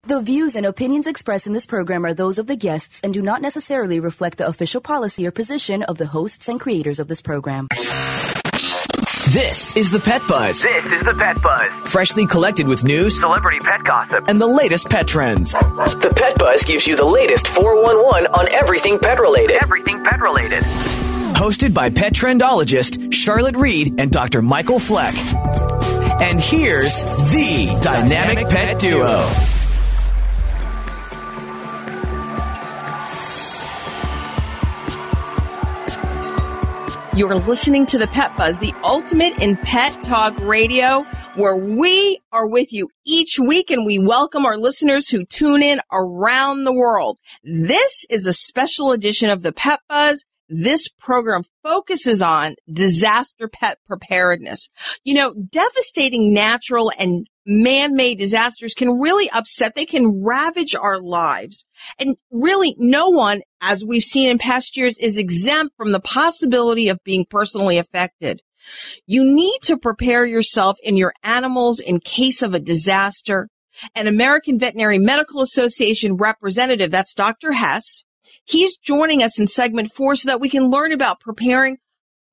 The views and opinions expressed in this program are those of the guests and do not necessarily reflect the official policy or position of the hosts and creators of this program. This is the Pet Buzz. This is the Pet Buzz. Freshly collected with news, celebrity pet gossip, and the latest pet trends. The Pet Buzz gives you the latest 411 on everything pet related. Everything pet related. Hosted by Petrendologist Charlotte Reed and Dr. Michael Fleck. And here's the Dynamic Pet Duo. You're listening to the Pet Buzz, the ultimate in pet talk radio, where we are with you each week and we welcome our listeners who tune in around the world. This is a special edition of the Pet Buzz. This program focuses on disaster pet preparedness. You know, devastating natural and man-made disasters can really upset. They can ravage our lives. And really, no one, as we've seen in past years, is exempt from the possibility of being personally affected. You need to prepare yourself and your animals in case of a disaster. An American Veterinary Medical Association representative, that's Dr. Hess, he's joining us in segment 4 so that we can learn about preparing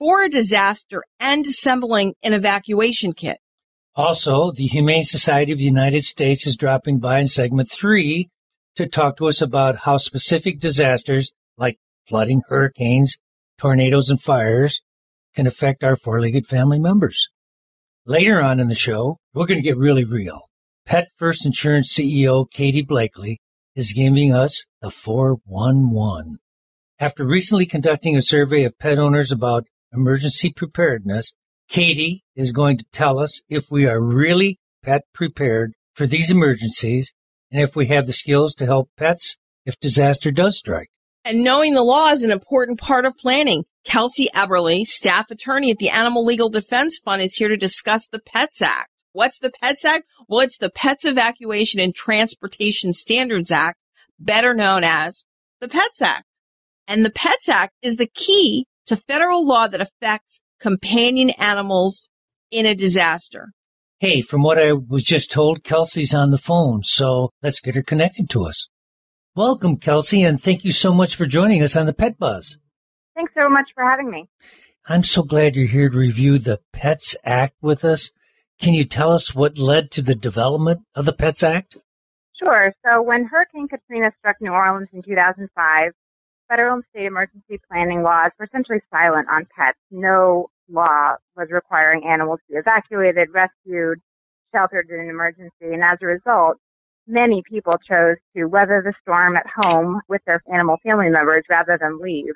for a disaster and assembling an evacuation kit. Also, the Humane Society of the United States is dropping by in segment 3 to talk to us about how specific disasters like flooding, hurricanes, tornadoes, and fires can affect our four-legged family members. Later on in the show, we're going to get really real. Pet First Insurance CEO Katie Blakely is giving us the 411. After recently conducting a survey of pet owners about emergency preparedness, Katie is going to tell us if we are really pet prepared for these emergencies and if we have the skills to help pets if disaster does strike. And knowing the law is an important part of planning. Kelsey Eberly, staff attorney at the Animal Legal Defense Fund, is here to discuss the PETS Act. What's the PETS Act? Well, it's the Pets Evacuation and Transportation Standards Act, better known as the PETS Act. And the PETS Act is the key to federal law that affects companion animals in a disaster. Hey, from what I was just told, Kelsey's on the phone, so let's get her connected to us. Welcome, Kelsey, and thank you so much for joining us on the Pet Buzz. Thanks so much for having me. I'm so glad you're here to review the PETS Act with us. Can you tell us what led to the development of the PETS Act? Sure. So when Hurricane Katrina struck New Orleans in 2005, federal and state emergency planning laws were essentially silent on pets. No law was requiring animals to be evacuated, rescued, sheltered in an emergency. And as a result, many people chose to weather the storm at home with their animal family members rather than leave.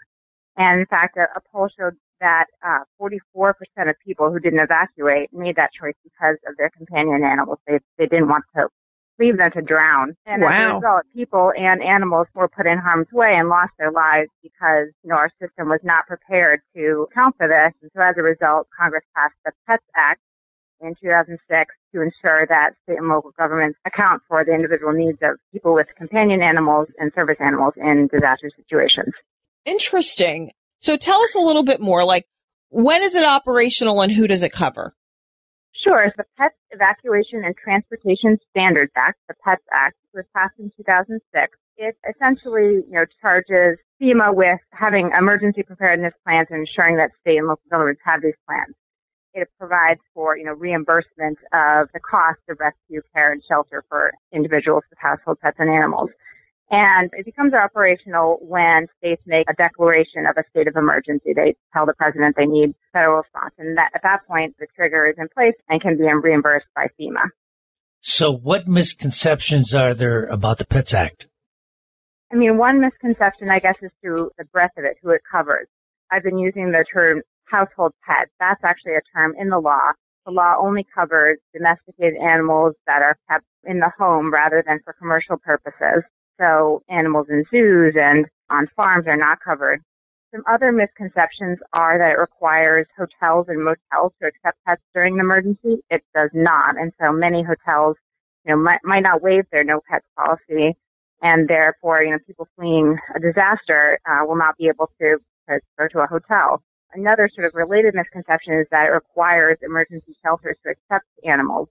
And in fact, a poll showed that 44% of people who didn't evacuate made that choice because of their companion animals. They didn't want to leave them to drown. And as a result, people and animals were put in harm's way and lost their lives because, our system was not prepared to account for this. And so as a result, Congress passed the PETS Act in 2006 to ensure that state and local governments account for the individual needs of people with companion animals and service animals in disaster situations. Interesting. So tell us a little bit more, like, when is it operational and who does it cover? Sure. The Pets Evacuation and Transportation Standards Act, the PETS Act, was passed in 2006. It essentially, charges FEMA with having emergency preparedness plans and ensuring that state and local governments have these plans. It provides for, reimbursement of the cost of rescue, care, and shelter for individuals with household pets and animals. And it becomes operational when states make a declaration of a state of emergency. They tell the president they need federal response. And at that point, the trigger is in place and can be reimbursed by FEMA. So what misconceptions are there about the PETS Act? One misconception, I guess, is to the breadth of it, who it covers. I've been using the term household pets. That's actually a term in the law. The law only covers domesticated animals that are kept in the home rather than for commercial purposes. So animals in zoos and on farms are not covered. Some other misconceptions are that it requires hotels and motels to accept pets during an emergency. It does not. And so many hotels, might not waive their no pets policy. And therefore, people fleeing a disaster will not be able to go to a hotel. Another sort of related misconception is that it requires emergency shelters to accept animals.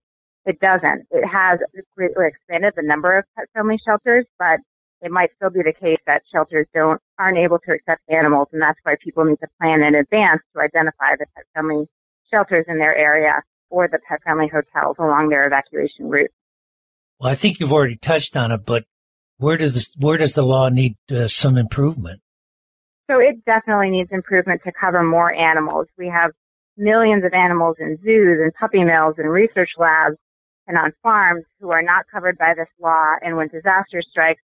it doesn't. It has greatly expanded the number of pet-friendly shelters, but it might still be the case that shelters aren't able to accept animals, and that's why people need to plan in advance to identify the pet-friendly shelters in their area or the pet-friendly hotels along their evacuation route. Well, I think you've already touched on it, but where does the law need some improvement? So it definitely needs improvement to cover more animals. We have millions of animals in zoos and puppy mills and research labs and on farms who are not covered by this law. And when disaster strikes,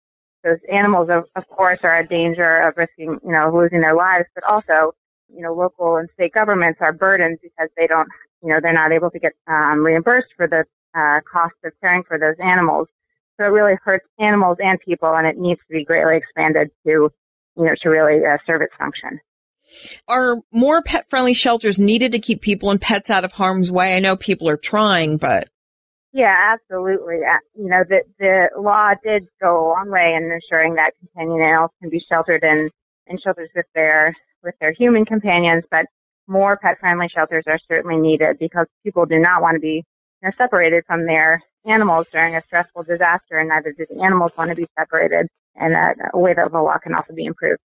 those animals, of course, are at danger of risking, losing their lives, but also, local and state governments are burdened because they don't, they're not able to get reimbursed for the cost of caring for those animals. So it really hurts animals and people, and it needs to be greatly expanded to really serve its function. Are more pet-friendly shelters needed to keep people and pets out of harm's way? I know people are trying, but... Yeah, absolutely. The law did go a long way in ensuring that companion animals can be sheltered in shelters with their human companions, but more pet-friendly shelters are certainly needed because people do not want to be separated from their animals during a stressful disaster, and neither do the animals want to be separated, and a way that the law can also be improved.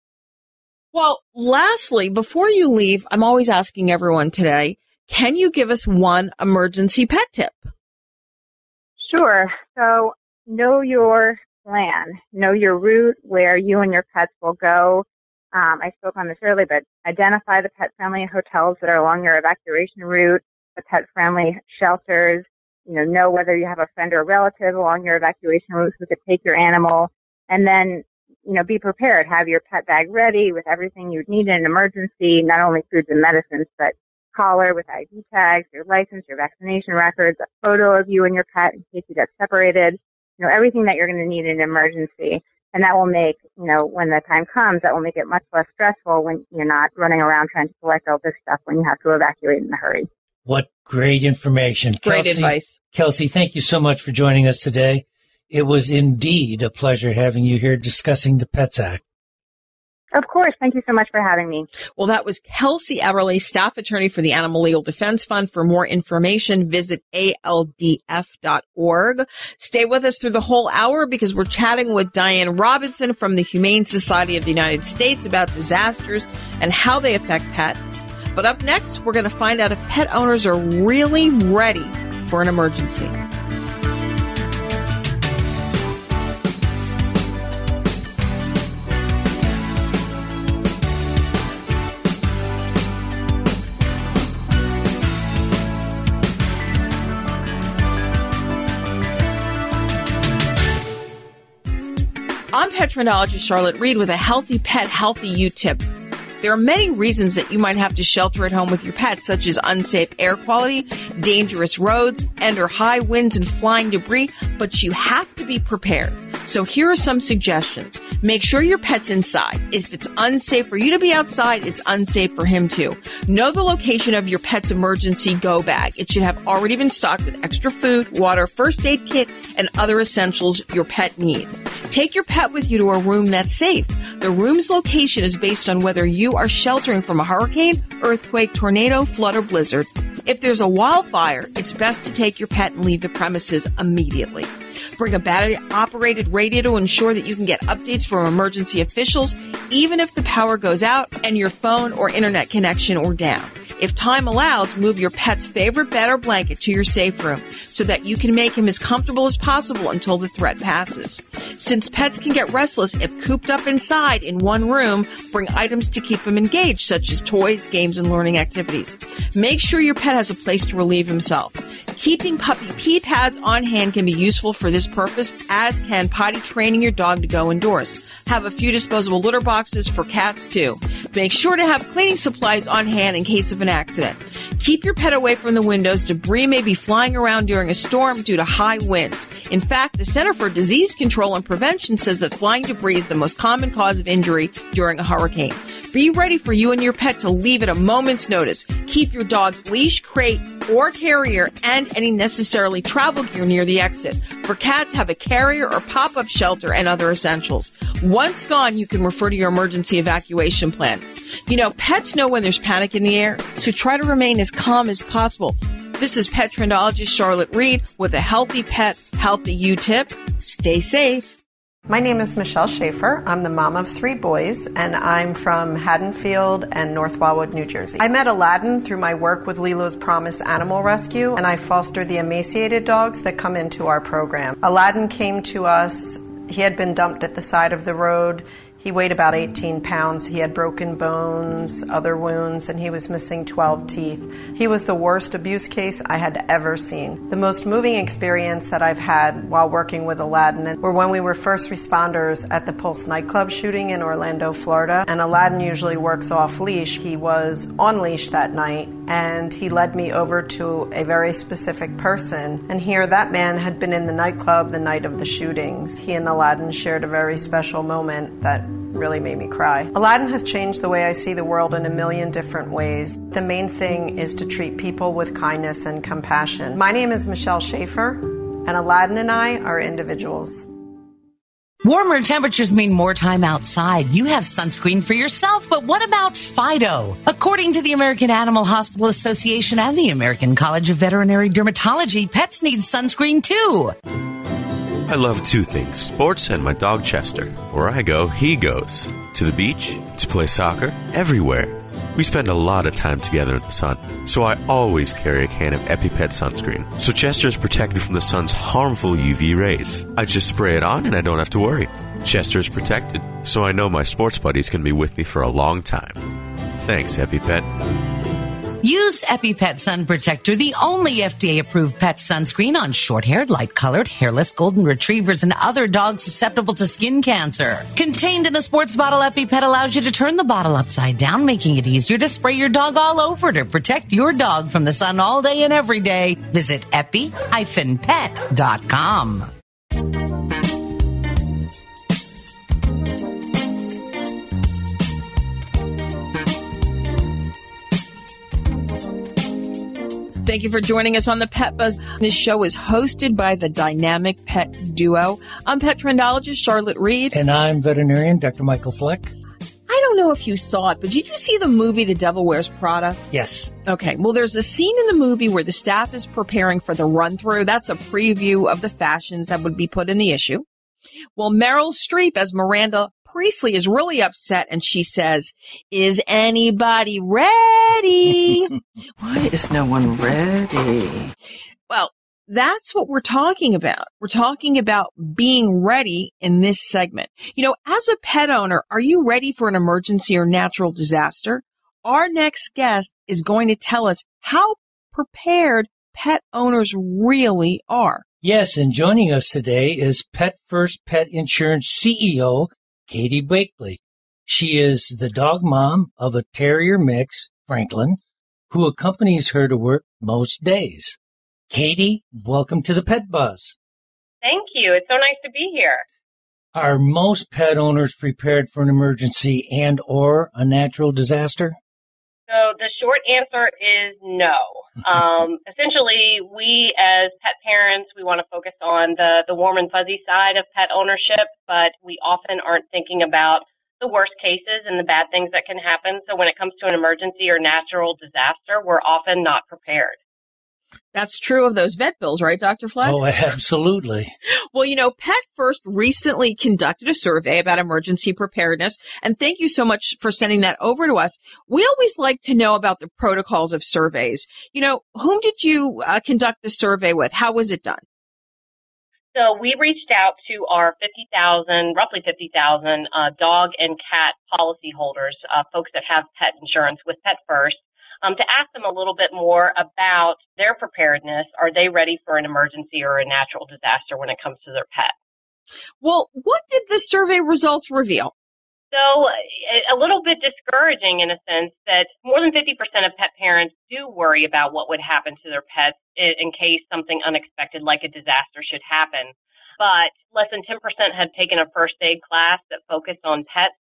Well, lastly, before you leave, I'm always asking everyone today, can you give us one emergency pet tip? Sure. So know your plan. Know your route where you and your pets will go. I spoke on this earlier, but identify the pet-friendly hotels that are along your evacuation route, the pet-friendly shelters. Know whether you have a friend or a relative along your evacuation route who could take your animal. And then, be prepared. Have your pet bag ready with everything you'd need in an emergency, not only foods and medicines, but collar with ID tags, your license, your vaccination records, a photo of you and your pet in case you get separated, everything that you're going to need in an emergency. And that will make, when the time comes, that will make it much less stressful when you're not running around trying to collect all this stuff when you have to evacuate in a hurry. What great information. Great advice. Kelsey, thank you so much for joining us today. It was indeed a pleasure having you here discussing the Pets Act. Of course. Thank you so much for having me. Well, that was Kelsey Eberly, staff attorney for the Animal Legal Defense Fund. For more information, visit aldf.org. Stay with us through the whole hour because we're chatting with Diane Robinson from the Humane Society of the United States about disasters and how they affect pets. But up next, we're going to find out if pet owners are really ready for an emergency. I'm Petrendologist Charlotte Reed with a Healthy Pet, Healthy You tip. There are many reasons that you might have to shelter at home with your pet, such as unsafe air quality, dangerous roads, and or high winds and flying debris, but you have to be prepared. So here are some suggestions. Make sure your pet's inside. If it's unsafe for you to be outside, it's unsafe for him too. Know the location of your pet's emergency go bag. It should have already been stocked with extra food, water, first aid kit, and other essentials your pet needs. Take your pet with you to a room that's safe. The room's location is based on whether you are sheltering from a hurricane, earthquake, tornado, flood, or blizzard. If there's a wildfire, it's best to take your pet and leave the premises immediately. Bring a battery-operated radio to ensure that you can get updates from emergency officials, even if the power goes out and your phone or internet connection are down. If time allows, move your pet's favorite bed or blanket to your safe room so that you can make him as comfortable as possible until the threat passes. Since pets can get restless if cooped up inside in one room, bring items to keep him engaged, such as toys, games, and learning activities. Make sure your pet has a place to relieve himself. Keeping puppy pee pads on hand can be useful for this purpose, as can potty training your dog to go indoors. Have a few disposable litter boxes for cats, too. Make sure to have cleaning supplies on hand in case of an accident. Keep your pet away from the windows. Debris may be flying around during a storm due to high winds. In fact, the Center for Disease Control and Prevention says that flying debris is the most common cause of injury during a hurricane. Be ready for you and your pet to leave at a moment's notice. Keep your dog's leash, crate, or carrier and any necessarily travel gear near the exit. For cats, have a carrier or pop-up shelter and other essentials. Once gone, you can refer to your emergency evacuation plan. Pets know when there's panic in the air, so try to remain as calm as possible. This is Petrendologist Charlotte Reed with a Healthy Pet, Healthy You tip. Stay safe. My name is Michelle Schaefer. I'm the mom of 3 boys, and I'm from Haddonfield and North Wildwood, New Jersey. I met Aladdin through my work with Lilo's Promise Animal Rescue, and I foster the emaciated dogs that come into our program. Aladdin came to us. He had been dumped at the side of the road. He weighed about 18 pounds. He had broken bones, other wounds, and he was missing 12 teeth. He was the worst abuse case I had ever seen. The most moving experience that I've had while working with Aladdin were when we were first responders at the Pulse nightclub shooting in Orlando, Florida, and Aladdin usually works off leash. He was on leash that night, and he led me over to a very specific person, and here that man had been in the nightclub the night of the shootings. He and Aladdin shared a very special moment that really made me cry. Aladdin has changed the way I see the world in a million different ways. The main thing is to treat people with kindness and compassion. My name is Michelle Schaefer, and Aladdin and I are individuals. Warmer temperatures mean more time outside. You have sunscreen for yourself, but what about Fido? According to the American Animal Hospital Association and the American College of Veterinary Dermatology, pets need sunscreen too. I love 2 things, sports and my dog Chester. Where I go, he goes. To the beach, to play soccer, everywhere. We spend a lot of time together in the sun, so I always carry a can of EpiPet sunscreen, so Chester is protected from the sun's harmful UV rays. I just spray it on and I don't have to worry. Chester is protected, so I know my sports buddies can be with me for a long time. Thanks, EpiPet. Use EpiPet Sun Protector, the only FDA-approved pet sunscreen on short-haired, light-colored, hairless golden retrievers and other dogs susceptible to skin cancer. Contained in a sports bottle, EpiPet allows you to turn the bottle upside down, making it easier to spray your dog all over to protect your dog from the sun all day and every day. Visit epi-pet.com. Thank you for joining us on the Pet Buzz. This show is hosted by the dynamic pet duo. I'm Petrendologist Charlotte Reed. And I'm veterinarian Dr. Michael Fleck. I don't know if you saw it, but did you see the movie The Devil Wears Prada? Yes. Okay, well, there's a scene in the movie where the staff is preparing for the run-through. That's a preview of the fashions that would be put in the issue. Well, Meryl Streep as Miranda Priestley is really upset, and she says, "Is anybody ready?" Why is no one ready? Well, that's what we're talking about. We're talking about being ready in this segment. You know, as a pet owner, are you ready for an emergency or natural disaster? Our next guest is going to tell us how prepared pet owners really are. Yes, and joining us today is Pet First Pet Insurance CEO, Katie Blakely. She is the dog mom of a terrier mix, Franklin, who accompanies her to work most days. Katie, welcome to the Pet Buzz. Thank you. It's so nice to be here. Are most pet owners prepared for an emergency and or a natural disaster? So the short answer is no. Essentially, we as pet parents, we want to focus on the warm and fuzzy side of pet ownership, but we often aren't thinking about the worst cases and the bad things that can happen. So when it comes to an emergency or natural disaster, we're often not prepared. That's true of those vet bills, right, Dr. Fleck? Oh, absolutely. Well, you know, Pet First recently conducted a survey about emergency preparedness, and thank you so much for sending that over to us. We always like to know about the protocols of surveys. You know, whom did you conduct the survey with? How was it done? So we reached out to our roughly 50,000 dog and cat policyholders, folks that have pet insurance with Pet First, to ask them a little bit more about their preparedness. Are they ready for an emergency or a natural disaster when it comes to their pet? Well, what did the survey results reveal? So a little bit discouraging in a sense that more than 50% of pet parents do worry about what would happen to their pets in case something unexpected like a disaster should happen. But less than 10% had taken a first aid class that focused on pets.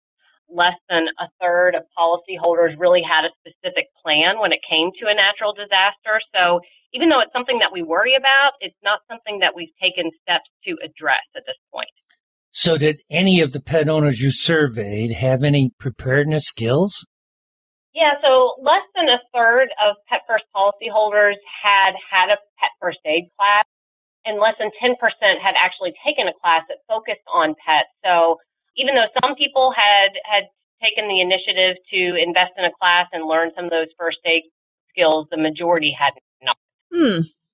Less than a third of policyholders really had a specific plan when it came to a natural disaster. So even though it's something that we worry about, it's not something that we've taken steps to address at this point. So did any of the pet owners you surveyed have any preparedness skills? Yeah, so less than a third of Pet First policyholders had a pet first aid class, and less than 10% had actually taken a class that focused on pets. So even though some people had taken the initiative to invest in a class and learn some of those first aid skills, the majority had not.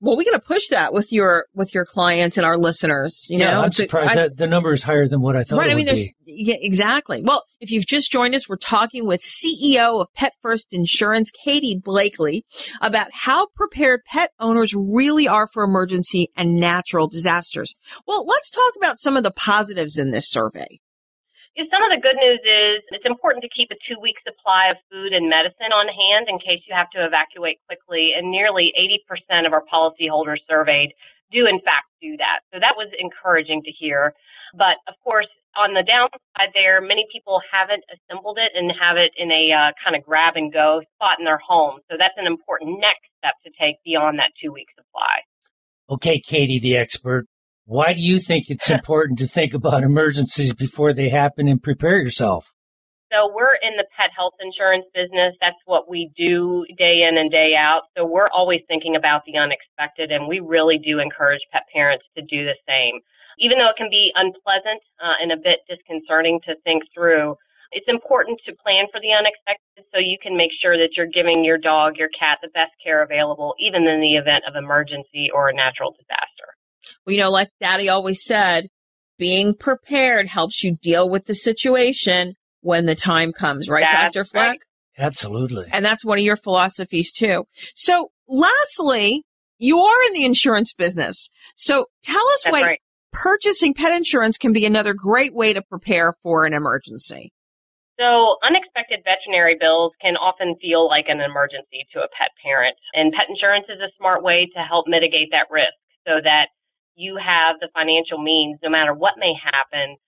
Well, we're going to push that with your clients and our listeners. I'm surprised that the number is higher than what I thought it would be. Yeah, exactly. Well, if you've just joined us, we're talking with CEO of Pet First Insurance, Katie Blakely, about how prepared pet owners really are for emergency and natural disasters. Well, let's talk about some of the positives in this survey. Some of the good news is it's important to keep a 2-week supply of food and medicine on hand in case you have to evacuate quickly, and nearly 80% of our policyholders surveyed do in fact do that. So that was encouraging to hear. But of course, on the downside there, many people haven't assembled it and have it in a kind of grab and go spot in their home. So that's an important next step to take beyond that 2-week supply. Okay, Katie, the expert. Why do you think it's important to think about emergencies before they happen and prepare yourself? So we're in the pet health insurance business. That's what we do day in and day out. So we're always thinking about the unexpected, and we really do encourage pet parents to do the same. Even though it can be unpleasant and a bit disconcerting to think through, it's important to plan for the unexpected so you can make sure that you're giving your dog, your cat, the best care available, even in the event of emergency or a natural disaster. Well, like Daddy always said, being prepared helps you deal with the situation when the time comes, right, Dr. Fleck? Right. Absolutely. And that's one of your philosophies, too. So, lastly, you are in the insurance business. So, tell us why purchasing pet insurance can be another great way to prepare for an emergency. So unexpected veterinary bills can often feel like an emergency to a pet parent, and pet insurance is a smart way to help mitigate that risk so that you have the financial means, no matter what may happen,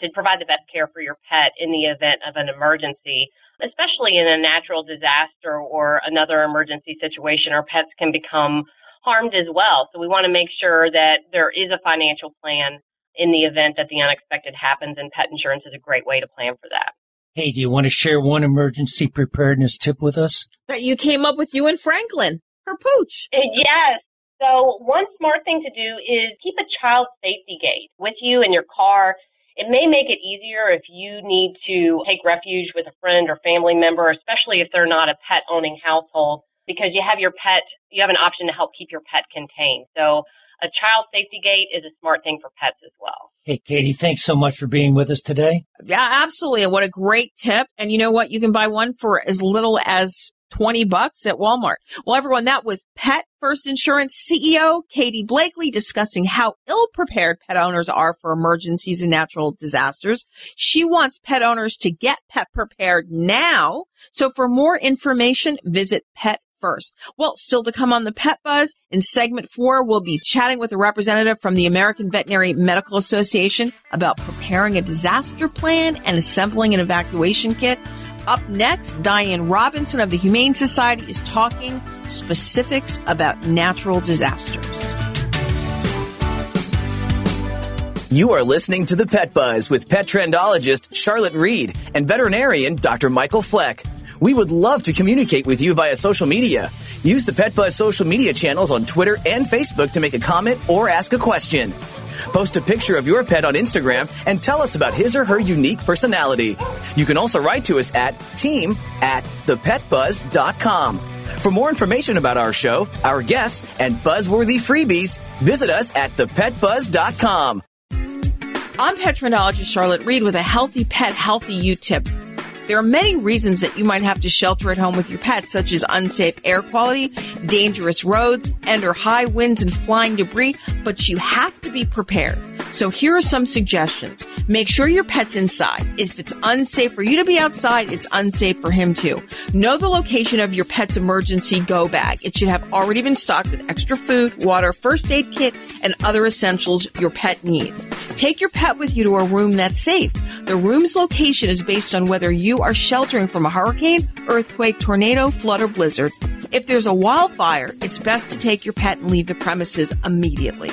to provide the best care for your pet in the event of an emergency, especially in a natural disaster or another emergency situation. Our pets can become harmed as well. So we want to make sure that there is a financial plan in the event that the unexpected happens, and pet insurance is a great way to plan for that. Hey, do you want to share one emergency preparedness tip with us? That you came up with, you and Franklin, her pooch. Yes. So one smart thing to do is keep a child safety gate with you in your car. It may make it easier if you need to take refuge with a friend or family member, especially if they're not a pet-owning household, because you have an option to help keep your pet contained. So a child safety gate is a smart thing for pets as well. Hey, Katie, thanks so much for being with us today. Yeah, absolutely. And what a great tip. And you know what? You can buy one for as little as $20 at Walmart. Well, everyone, that was Pet First Insurance CEO Katie Blakely discussing how ill-prepared pet owners are for emergencies and natural disasters. She wants pet owners to get pet prepared now. So for more information, visit Pet First. Well, still to come on the Pet Buzz, in segment 4, we'll be chatting with a representative from the American Veterinary Medical Association about preparing a disaster plan and assembling an evacuation kit. Up next, Diane Robinson of the Humane Society is talking specifics about natural disasters. You are listening to The Pet Buzz with Petrendologist Charlotte Reed and veterinarian Dr. Michael Fleck. We would love to communicate with you via social media. Use the Pet Buzz social media channels on Twitter and Facebook to make a comment or ask a question. Post a picture of your pet on Instagram and tell us about his or her unique personality. You can also write to us at team@thepetbuzz.com. For more information about our show, our guests, and buzzworthy freebies, visit us at thepetbuzz.com. I'm Petrendologist Charlotte Reed with a Healthy Pet, Healthy You tip. There are many reasons that you might have to shelter at home with your pet, such as unsafe air quality, dangerous roads, and/or high winds and flying debris, but you have to be prepared. So here are some suggestions. Make sure your pet's inside. If it's unsafe for you to be outside, it's unsafe for him too. Know the location of your pet's emergency go bag. It should have already been stocked with extra food, water, first aid kit, and other essentials your pet needs. Take your pet with you to a room that's safe. The room's location is based on whether you are sheltering from a hurricane, earthquake, tornado, flood, or blizzard. If there's a wildfire, it's best to take your pet and leave the premises immediately.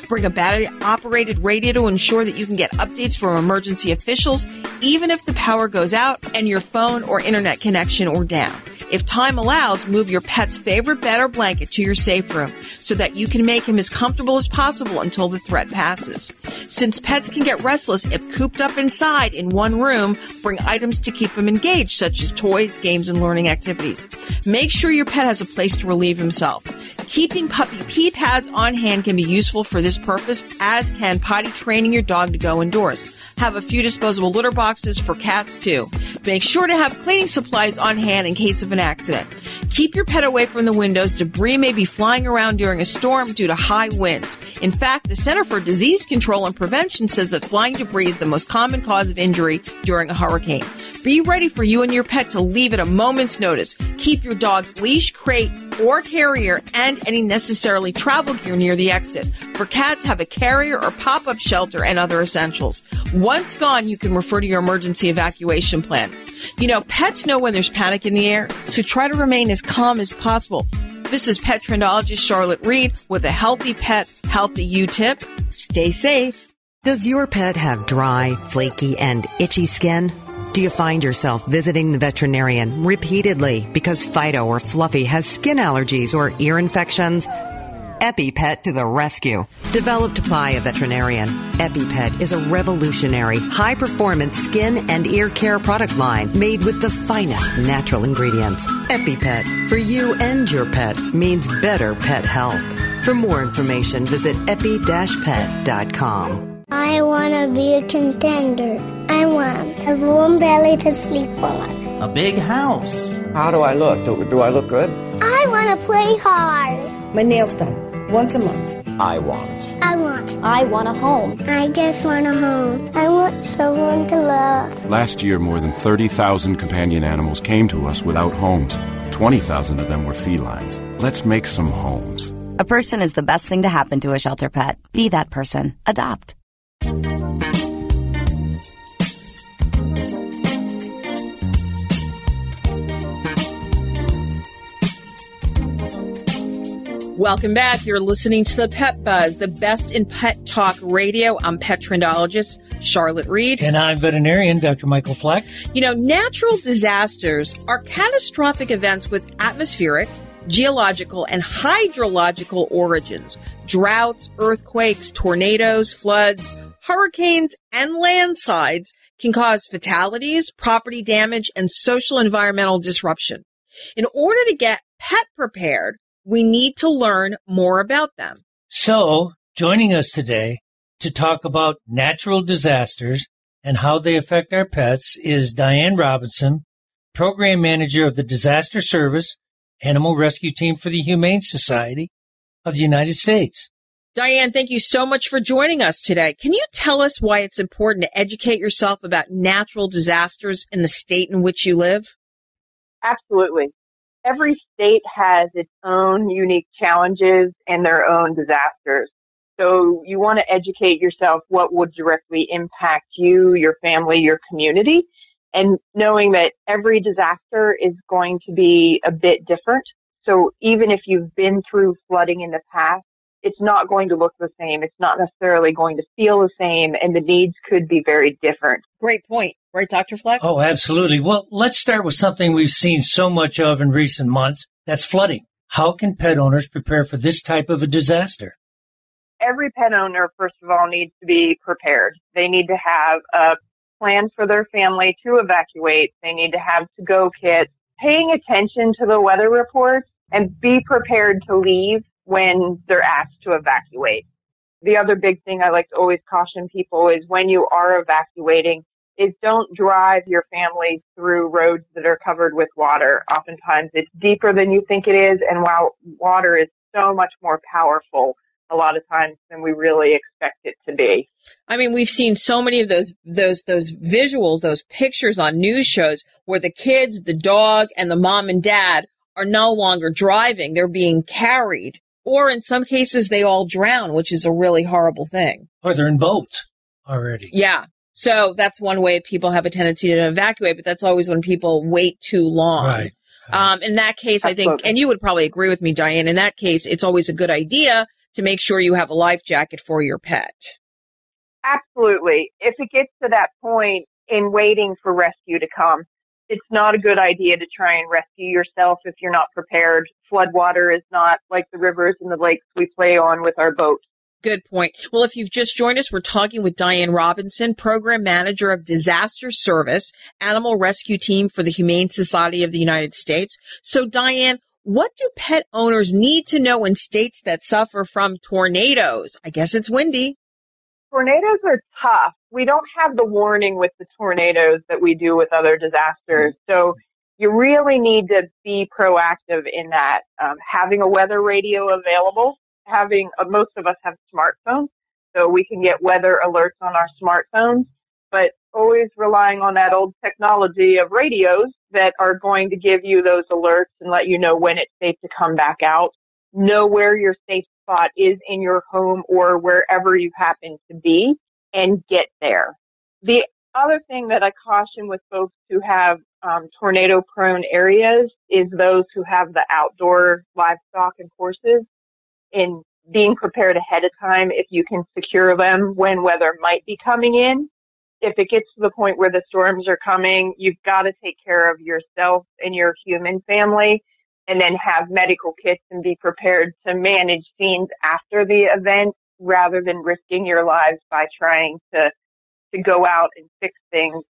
Bring a battery-operated radio to ensure that you can get updates from emergency officials, even if the power goes out and your phone or internet connection are down. if time allows, move your pet's favorite bed or blanket to your safe room so that you can make him as comfortable as possible until the threat passes. Since pets can get restless if cooped up inside in one room, bring items to keep him engaged, such as toys, games, and learning activities. Make sure your pet has a place to relieve himself. Keeping puppy pee pads on hand can be useful for this purpose, as can potty training your dog to go indoors. Have a few disposable litter boxes for cats, too. Make sure to have cleaning supplies on hand in case of an accident. Keep your pet away from the windows. Debris may be flying around during a storm due to high winds. In fact, the Center for Disease Control and Prevention says that flying debris is the most common cause of injury during a hurricane. Be ready for you and your pet to leave at a moment's notice. Keep your dog's leash, crate, or carrier and any necessarily travel gear near the exit. For cats, have a carrier or pop-up shelter and other essentials. Once gone, you can refer to your emergency evacuation plan. You know, pets know when there's panic in the air, so try to remain as calm as possible. This is Petrendologist Charlotte Reed with a Healthy Pet, Healthy You tip. Stay safe. Does your pet have dry, flaky, and itchy skin? Do you find yourself visiting the veterinarian repeatedly because Fido or Fluffy has skin allergies or ear infections? EpiPet to the rescue. Developed by a veterinarian, EpiPet is a revolutionary, high-performance skin and ear care product line made with the finest natural ingredients. EpiPet, for you and your pet, means better pet health. For more information, visit epi-pet.com. I want to be a contender. I want a warm belly to sleep on. A big house. How do I look? Do I look good? I want to play hard. My nails done once a month. I want a home. I just want a home. I want someone to love. Last year, more than 30,000 companion animals came to us without homes. 20,000 of them were felines. Let's make some homes. A person is the best thing to happen to a shelter pet. Be that person. Adopt. Welcome back. You're listening to the Pet Buzz, the best in pet talk radio. I'm Petrendologist Charlotte Reed. And I'm veterinarian Dr. Michael Fleck. You know, natural disasters are catastrophic events with atmospheric, geological, and hydrological origins. Droughts, earthquakes, tornadoes, floods, hurricanes, and landslides can cause fatalities, property damage, and social environmental disruption. In order to get pet prepared, we need to learn more about them. So, joining us today to talk about natural disasters and how they affect our pets is Diane Robinson, Program Manager of the Disaster Service Animal Rescue Team for the Humane Society of the United States. Diane, thank you so much for joining us today. Can you tell us why it's important to educate yourself about natural disasters in the state in which you live? Absolutely. Every state has its own unique challenges and their own disasters. So you want to educate yourself what would directly impact you, your family, your community, and knowing that every disaster is going to be a bit different. So even if you've been through flooding in the past, it's not going to look the same. It's not necessarily going to feel the same, and the needs could be very different. Great point. Right, Dr. Fleck? Oh, absolutely. Well, let's start with something we've seen so much of in recent months. That's flooding. How can pet owners prepare for this type of a disaster? Every pet owner, first of all, needs to be prepared. They need to have a plan for their family to evacuate. They need to have to-go kits, paying attention to the weather reports, and be prepared to leave when they're asked to evacuate. The other big thing I like to always caution people is when you are evacuating is don't drive your family through roads that are covered with water. Oftentimes it's deeper than you think it is, and while water is so much more powerful a lot of times than we really expect it to be. I mean, we've seen so many of those visuals, those pictures on news shows where the kids, the dog, and the mom and dad are no longer driving. They're being carried. Or in some cases, they all drown, which is a really horrible thing. Or they're in boats already. Yeah. So that's one way people have a tendency to evacuate, but that's always when people wait too long. Right. In that case, I think, and you would probably agree with me, Diane, in that case, it's always a good idea to make sure you have a life jacket for your pet. Absolutely. If it gets to that point in waiting for rescue to come, it's not a good idea to try and rescue yourself if you're not prepared. Floodwater is not like the rivers and the lakes we play on with our boats. Good point. Well, if you've just joined us, we're talking with Diane Robinson, Program Manager of Disaster Service, Animal Rescue Team for the Humane Society of the United States. So, Diane, what do pet owners need to know in states that suffer from tornadoes? I guess it's windy. Tornadoes are tough. We don't have the warning with the tornadoes that we do with other disasters. So you really need to be proactive in that. Having a weather radio available, most of us have smartphones, so we can get weather alerts on our smartphones, but always relying on that old technology of radios that are going to give you those alerts and let you know when it's safe to come back out. Know where your safe spot is in your home or wherever you happen to be and get there. The other thing that I caution with folks who have tornado-prone areas is those who have the outdoor livestock and horses, in being prepared ahead of time if you can secure them when weather might be coming in. If it gets to the point where the storms are coming, you've got to take care of yourself and your human family, and then have medical kits and be prepared to manage scenes after the event rather than risking your lives by trying to go out and fix things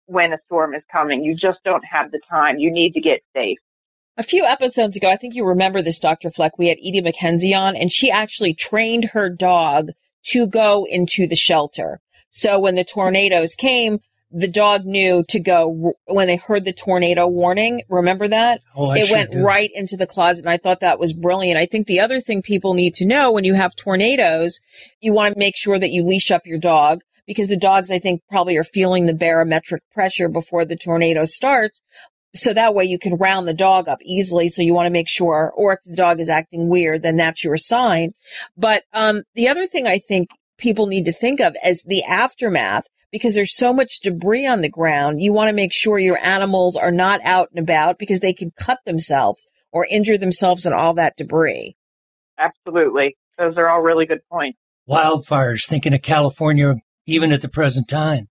when a storm is coming. You just don't have the time. You need to get safe. A few episodes ago, I think you remember this, Dr. Fleck, we had Edie McKenzie on, and she actually trained her dog to go into the shelter. So when the tornadoes came, the dog knew to go when they heard the tornado warning. Remember that? Oh, it went right into the closet, and I thought that was brilliant. I think the other thing people need to know when you have tornadoes, you want to make sure that you leash up your dog, because the dogs, I think, probably are feeling the barometric pressure before the tornado starts. So that way you can round the dog up easily. So you want to make sure, or if the dog is acting weird, then that's your sign. But the other thing I think people need to think of as the aftermath, because there's so much debris on the ground, you want to make sure your animals are not out and about because they can cut themselves or injure themselves in all that debris. Absolutely. Those are all really good points. Wildfires, thinking of California, even at the present time.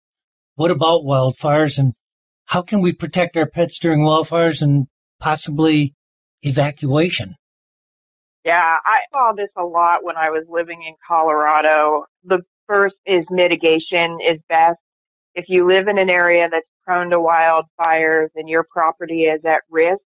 What about wildfires, and how can we protect our pets during wildfires and possibly evacuation? Yeah, I saw this a lot when I was living in Colorado. The first is mitigation is best. If you live in an area that's prone to wildfires and your property is at risk,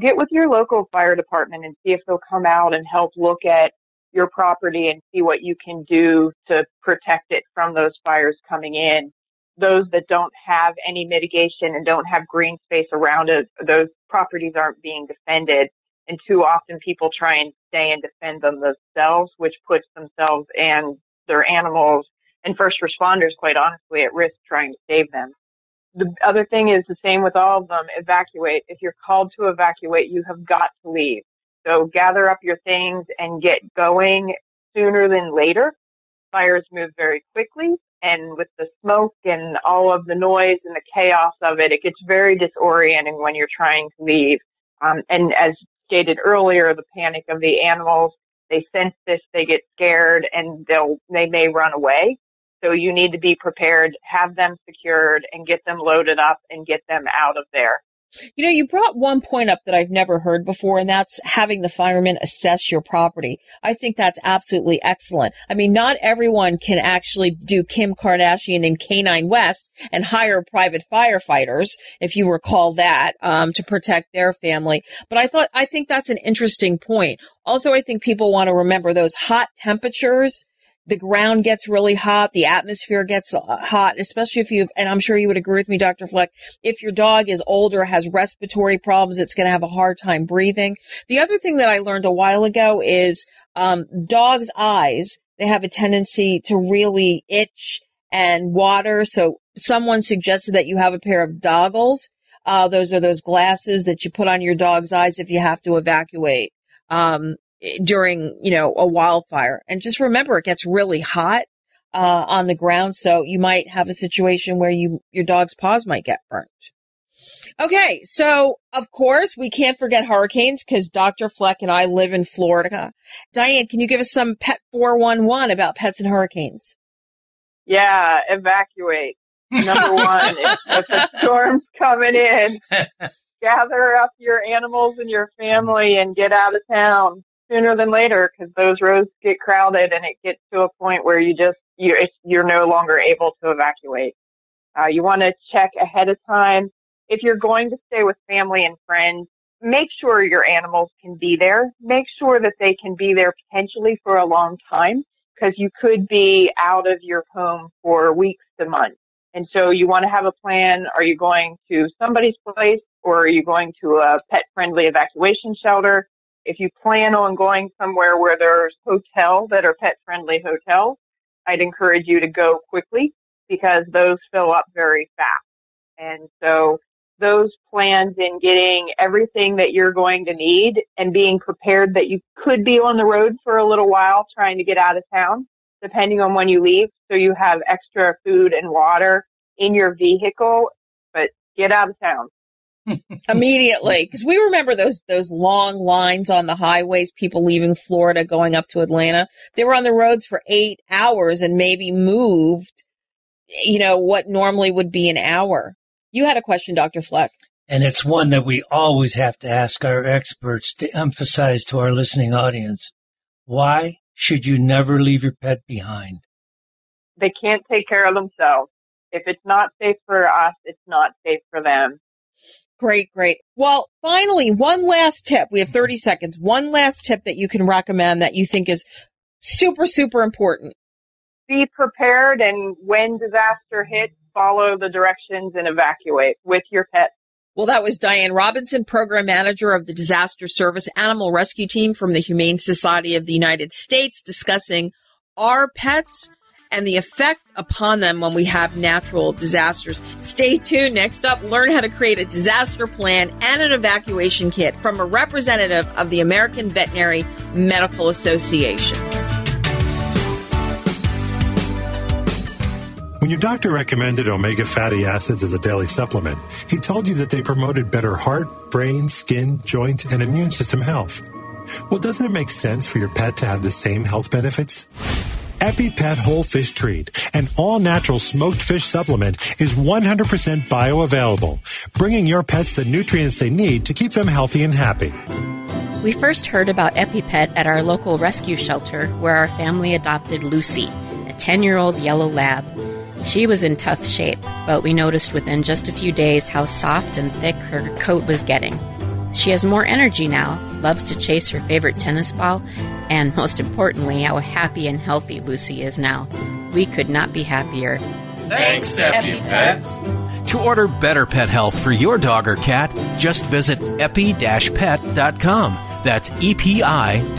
get with your local fire department and see if they'll come out and help look at your property and see what you can do to protect it from those fires coming in. Those that don't have any mitigation and don't have green space around it, those properties aren't being defended. And too often people try and stay and defend them themselves, which puts themselves and their animals and first responders, quite honestly, at risk trying to save them. The other thing is the same with all of them, evacuate. If you're called to evacuate, you have got to leave. So gather up your things and get going sooner than later. Fires move very quickly, and with the smoke and all of the noise and the chaos of it, it gets very disorienting when you're trying to leave. And as stated earlier, the panic of the animals, they sense this, they get scared, and they may run away. So you need to be prepared, have them secured, and get them loaded up and get them out of there. You brought one point up that I've never heard before, and that's having the firemen assess your property. I think that's absolutely excellent. I mean, not everyone can actually do Kim Kardashian and K9 West and hire private firefighters, if you recall that, to protect their family. But I think that's an interesting point. Also, I think people want to remember those hot temperatures. The ground gets really hot. The atmosphere gets hot, especially if and I'm sure you would agree with me, Dr. Fleck, if your dog is older, has respiratory problems, it's going to have a hard time breathing. The other thing that I learned a while ago is dogs' eyes, they have a tendency to really itch and water. So someone suggested that you have a pair of goggles. Those are those glasses that you put on your dog's eyes if you have to evacuate during, a wildfire. And just remember, it gets really hot on the ground, so you might have a situation where your dog's paws might get burnt. Okay, so of course we can't forget hurricanes because Dr. Fleck and I live in Florida. Diane, can you give us some Pet 411 about pets and hurricanes? Yeah, evacuate. Number one, if a storm's coming in, gather up your animals and your family and get out of town sooner than later, because those roads get crowded and it gets to a point where you're no longer able to evacuate. You want to check ahead of time. If you're going to stay with family and friends, make sure your animals can be there. Make sure that they can be there potentially for a long time, because you could be out of your home for weeks to months. And so you want to have a plan. Are you going to somebody's place, or are you going to a pet-friendly evacuation shelter? If you plan on going somewhere where there's hotels that are pet-friendly hotels, I'd encourage you to go quickly, because those fill up very fast. And so those plans in getting everything that you're going to need and being prepared that you could be on the road for a little while trying to get out of town, depending on when you leave, so you have extra food and water in your vehicle, but get out of town. Immediately, because we remember those long lines on the highways, people leaving Florida going up to Atlanta. They were on the roads for 8 hours and maybe moved, what normally would be an hour. You had a question, Dr. Fleck. And it's one that we always have to ask our experts to emphasize to our listening audience. Why should you never leave your pet behind? They can't take care of themselves. If it's not safe for us, it's not safe for them. Great. Well, finally, one last tip. We have 30 seconds. One last tip that you can recommend that you think is super, super important. Be prepared, and when disaster hits, follow the directions and evacuate with your pet. Well, that was Diane Robinson, Program Manager of the Disaster Service Animal Rescue Team from the Humane Society of the United States, discussing our pets and the effect upon them when we have natural disasters. Stay tuned. Next up, learn how to create a disaster plan and an evacuation kit from a representative of the American Veterinary Medical Association. When your doctor recommended omega fatty acids as a daily supplement, he told you that they promoted better heart, brain, skin, joint, and immune system health. Well, doesn't it make sense for your pet to have the same health benefits? EpiPet Whole Fish Treat, an all-natural smoked fish supplement, is 100% bioavailable, bringing your pets the nutrients they need to keep them healthy and happy. We first heard about EpiPet at our local rescue shelter, where our family adopted Lucy, a 10-year-old yellow lab. She was in tough shape, but we noticed within just a few days how soft and thick her coat was getting. She has more energy now, loves to chase her favorite tennis ball, and most importantly, how happy and healthy Lucy is now. We could not be happier. Thanks, EpiPet. To order better pet health for your dog or cat, just visit epi-pet.com. That's epi-pet.com.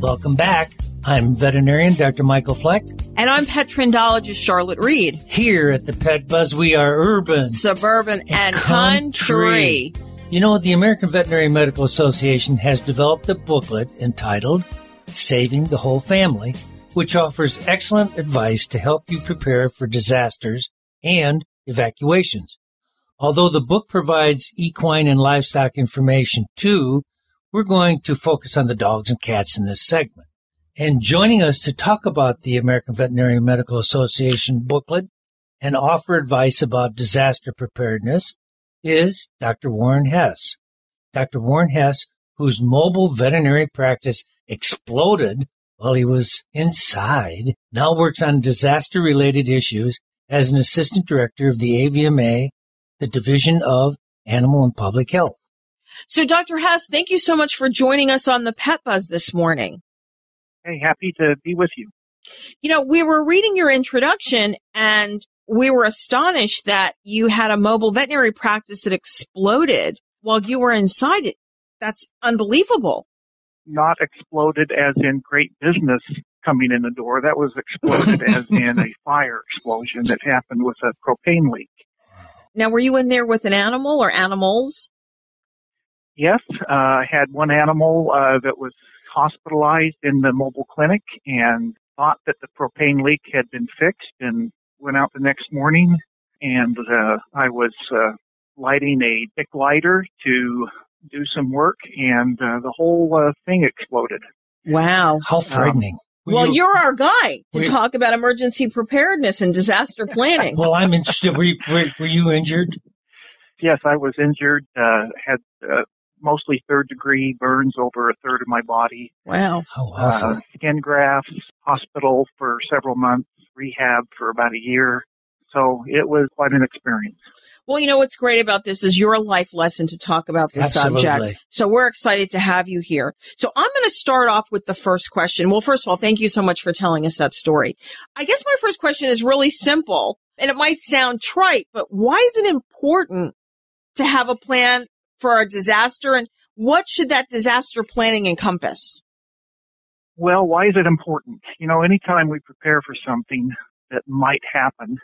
Welcome back. I'm veterinarian Dr. Michael Fleck. And I'm Petrendologist Charlotte Reed. Here at the Pet Buzz, we are urban, suburban, and country. You know, the American Veterinary Medical Association has developed a booklet entitled Saving the Whole Family, which offers excellent advice to help you prepare for disasters and evacuations. Although the book provides equine and livestock information too, we're going to focus on the dogs and cats in this segment. And joining us to talk about the American Veterinary Medical Association booklet and offer advice about disaster preparedness is Dr. Warren Hess. Dr. Warren Hess, whose mobile veterinary practice exploded while he was inside, now works on disaster-related issues as an assistant director of the AVMA, the Division of Animal and Public Health. So, Dr. Hess, thank you so much for joining us on the Pet Buzz this morning. Hey, happy to be with you. You know, we were reading your introduction, and we were astonished that you had a mobile veterinary practice that exploded while you were inside it. That's unbelievable. Not exploded as in great business coming in the door. That was exploded as in a fire explosion that happened with a propane leak. Now, were you in there with an animal or animals? Yes, I had one animal that was hospitalized in the mobile clinic and thought that the propane leak had been fixed and went out the next morning and I was lighting a big lighter to do some work, and the whole thing exploded. Wow. How frightening. Well, you're our guy to talk about emergency preparedness and disaster planning. Well, I'm interested. Were you injured? Yes, I was injured, had mostly third-degree burns over a third of my body. Wow. How awful. Skin grafts, hospital for several months, rehab for about a year. So it was quite an experience. Well, you know what's great about this is your life lesson to talk about this subject. So we're excited to have you here. So I'm going to start off with the first question. Well, first of all, thank you so much for telling us that story. I guess my first question is really simple, and it might sound trite, but why is it important to have a plan for a disaster, and what should that disaster planning encompass? Well, why is it important? You know, anytime we prepare for something that might happen,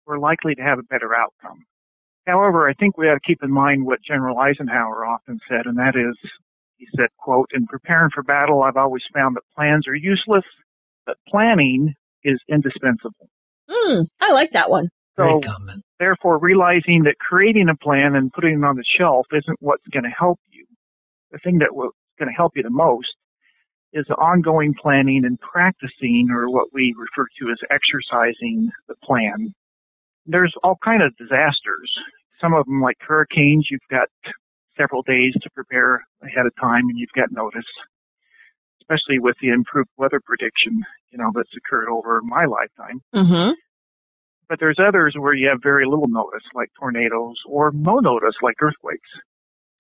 we're likely to have a better outcome. However, I think we ought to keep in mind what General Eisenhower often said, and that is, he said, quote, "In preparing for battle, I've always found that plans are useless, but planning is indispensable." I like that one. So, therefore, realizing that creating a plan and putting it on the shelf isn't what's going to help you. The thing that was going to help you the most is ongoing planning and practicing, or what we refer to as exercising the plan. There's all kind of disasters. Some of them, like hurricanes, you've got several days to prepare ahead of time, and you've got notice, especially with the improved weather prediction, that's occurred over my lifetime. Mm-hmm. But there's others where you have very little notice, like tornadoes, or no notice, like earthquakes.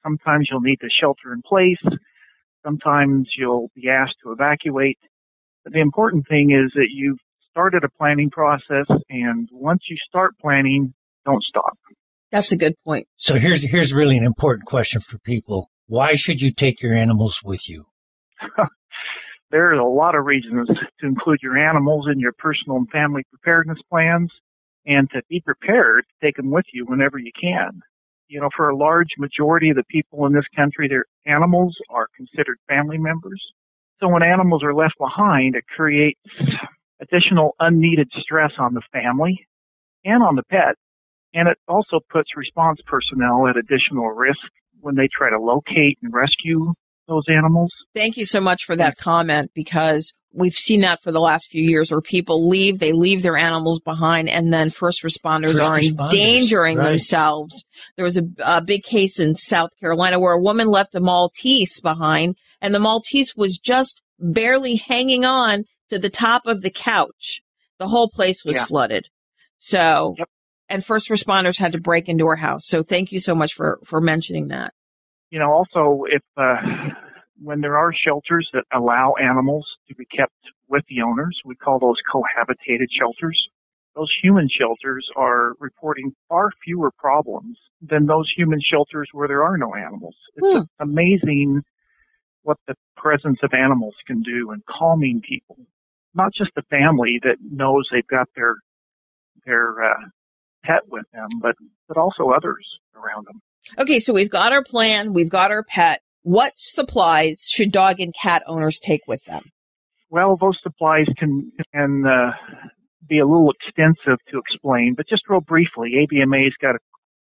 Sometimes you'll need to shelter in place. Sometimes you'll be asked to evacuate. But the important thing is that you've started a planning process, and once you start planning, don't stop. That's a good point. So here's really an important question for people. Why should you take your animals with you? There are a lot of reasons to include your animals in your personal and family preparedness plans, and to be prepared to take them with you whenever you can. For a large majority of the people in this country, their animals are considered family members. So when animals are left behind, it creates additional unneeded stress on the family and on the pet. And it also puts response personnel at additional risk when they try to locate and rescue those animals. Thank you so much for that comment, because we've seen that for the last few years where people leave their animals behind, and then first responders are endangering themselves. There was a big case in South Carolina where a woman left a Maltese behind, and the Maltese was just barely hanging on to the top of the couch. The whole place was flooded. So, and first responders had to break into her house. So thank you so much for mentioning that. Also, if when there are shelters that allow animals to be kept with the owners, we call those cohabitated shelters. Those human shelters are reporting far fewer problems than those human shelters where there are no animals. It's amazing what the presence of animals can do in calming people. Not just the family that knows they've got their pet with them, but also others around them. Okay, so we've got our plan, we've got our pet. What supplies should dog and cat owners take with them? Well, those supplies can be a little extensive to explain, but just real briefly, ABMA's got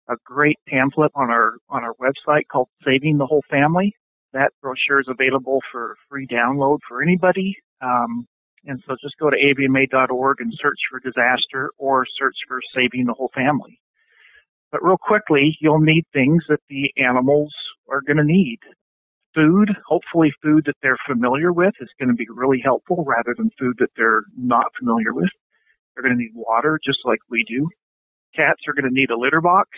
a great pamphlet on our website called Saving the Whole Family. That brochure is available for free download for anybody. And so just go to abma.org and search for disaster, or search for Saving the Whole Family. But real quickly, you'll need things that the animals are going to need. Food, hopefully food that they're familiar with, is going to be really helpful rather than food that they're not familiar with. They're going to need water just like we do. Cats are going to need a litter box,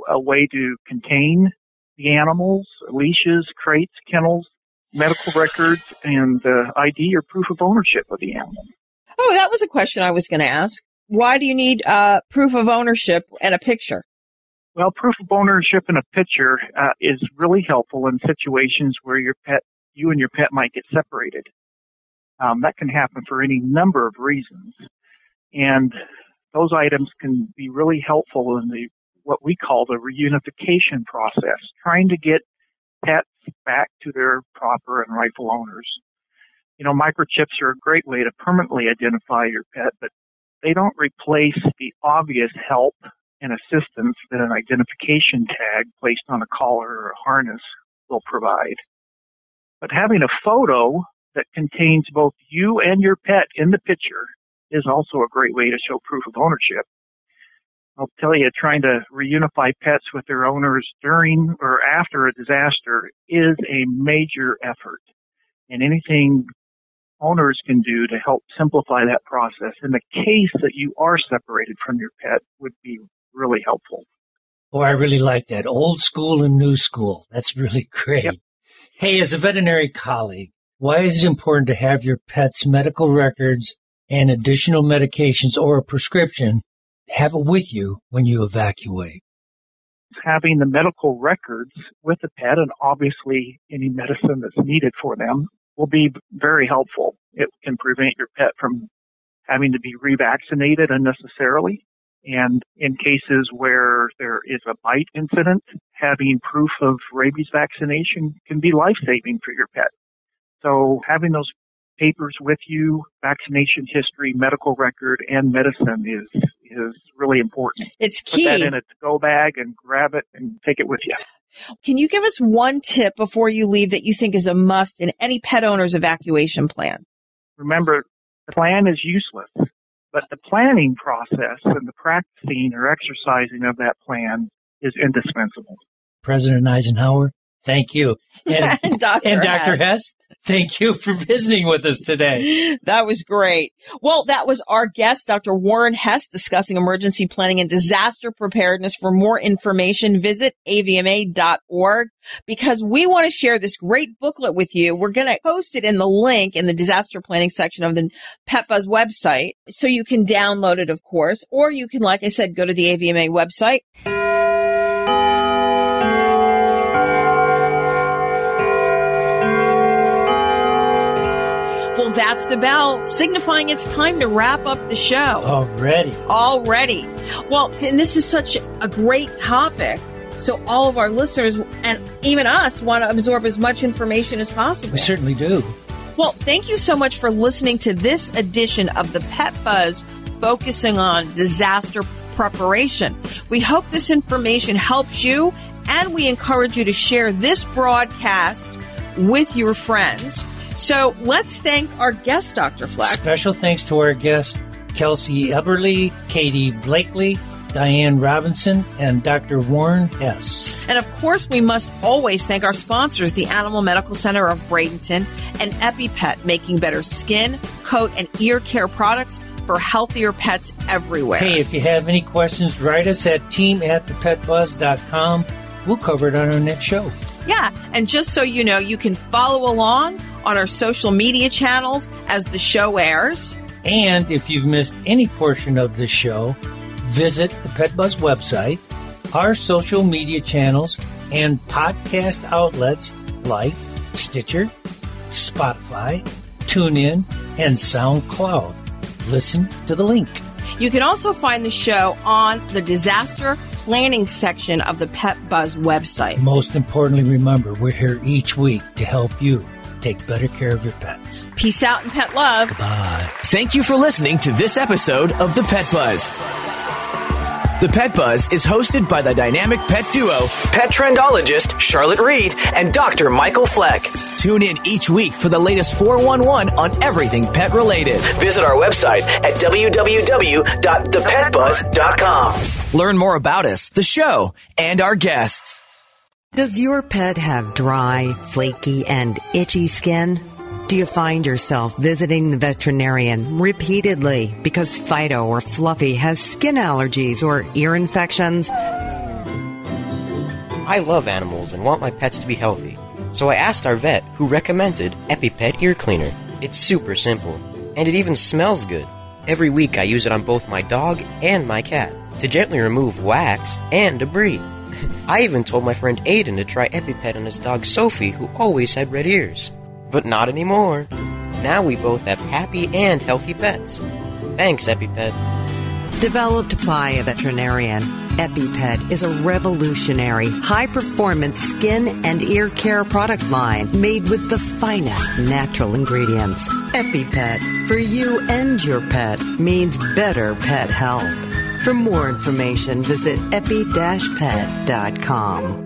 a way to contain the animals, leashes, crates, kennels, medical records, and ID or proof of ownership of the animal. Oh, that was a question I was going to ask. Why do you need proof of ownership and a picture? Well, proof of ownership and a picture is really helpful in situations where you and your pet might get separated. That can happen for any number of reasons. And those items can be really helpful in what we call the reunification process, trying to get pets back to their proper and rightful owners. Microchips are a great way to permanently identify your pet, but they don't replace the obvious help and assistance that an identification tag placed on a collar or a harness will provide. But having a photo that contains both you and your pet in the picture is also a great way to show proof of ownership. I'll tell you, trying to reunify pets with their owners during or after a disaster is a major effort. And anything owners can do to help simplify that process in the case that you are separated from your pet would be really helpful. Oh, I really like that. Old school and new school. That's really great. Yep. Hey, as a veterinary colleague, why is it important to have your pet's medical records and additional medications or a prescription, have it with you when you evacuate? Having the medical records with the pet, and obviously any medicine that's needed for them, will be very helpful. It can prevent your pet from having to be revaccinated unnecessarily. And in cases where there is a bite incident, having proof of rabies vaccination can be life-saving for your pet. So having those papers with you, vaccination history, medical record, and medicine is really important. It's key. Put that in a to-go bag and grab it and take it with you. Can you give us one tip before you leave that you think is a must in any pet owner's evacuation plan? Remember, the plan is useless, but the planning process and the practicing or exercising of that plan is indispensable. President Eisenhower, thank you. And Dr. Hess, thank you for visiting with us today. That was great. Well, that was our guest, Dr. Warren Hess, discussing emergency planning and disaster preparedness. For more information, visit avma.org, because we want to share this great booklet with you. We're going to post it in the link in the disaster planning section of the PetBuzz website, so you can download it, of course, or you can, like I said, go to the AVMA website. Well, that's the bell, signifying it's time to wrap up the show. Already. Well, and this is such a great topic, so all of our listeners and even us want to absorb as much information as possible. We certainly do. Well, thank you so much for listening to this edition of the Pet Buzz, focusing on disaster preparation. We hope this information helps you, and we encourage you to share this broadcast with your friends. So let's thank our guest, Dr. Fleck. Special thanks to our guests, Kelsey Eberly, Katie Blakely, Diane Robinson, and Dr. Warren Hess. And of course, we must always thank our sponsors, the Animal Medical Center of Bradenton and EpiPet, making better skin, coat, and ear care products for healthier pets everywhere. Hey, if you have any questions, write us at team@thepetbuzz.com. We'll cover it on our next show. Yeah, and just so you know, you can follow along on our social media channels as the show airs. And if you've missed any portion of this show, visit the PetBuzz website, our social media channels, and podcast outlets like Stitcher, Spotify, TuneIn, and SoundCloud. Listen to the link. You can also find the show on the disaster planning section of the PetBuzz website. Most importantly, remember, we're here each week to help you take better care of your pets. Peace out and pet love. Goodbye. Thank you for listening to this episode of The Pet Buzz. The Pet Buzz is hosted by the dynamic pet duo, Petrendologist Charlotte Reed and Dr. Michael Fleck. Tune in each week for the latest 411 on everything pet related. Visit our website at www.thepetbuzz.com. Learn more about us, the show, and our guests. Does your pet have dry, flaky, and itchy skin? Do you find yourself visiting the veterinarian repeatedly because Fido or Fluffy has skin allergies or ear infections? I love animals and want my pets to be healthy. So I asked our vet, who recommended EpiPet Ear Cleaner. It's super simple, and it even smells good. Every week I use it on both my dog and my cat to gently remove wax and debris. I even told my friend Aiden to try EpiPet on his dog Sophie, who always had red ears. But not anymore. Now we both have happy and healthy pets. Thanks, EpiPet. Developed by a veterinarian, EpiPet is a revolutionary, high-performance skin and ear care product line made with the finest natural ingredients. EpiPet, for you and your pet, means better pet health. For more information, visit epi-pet.com.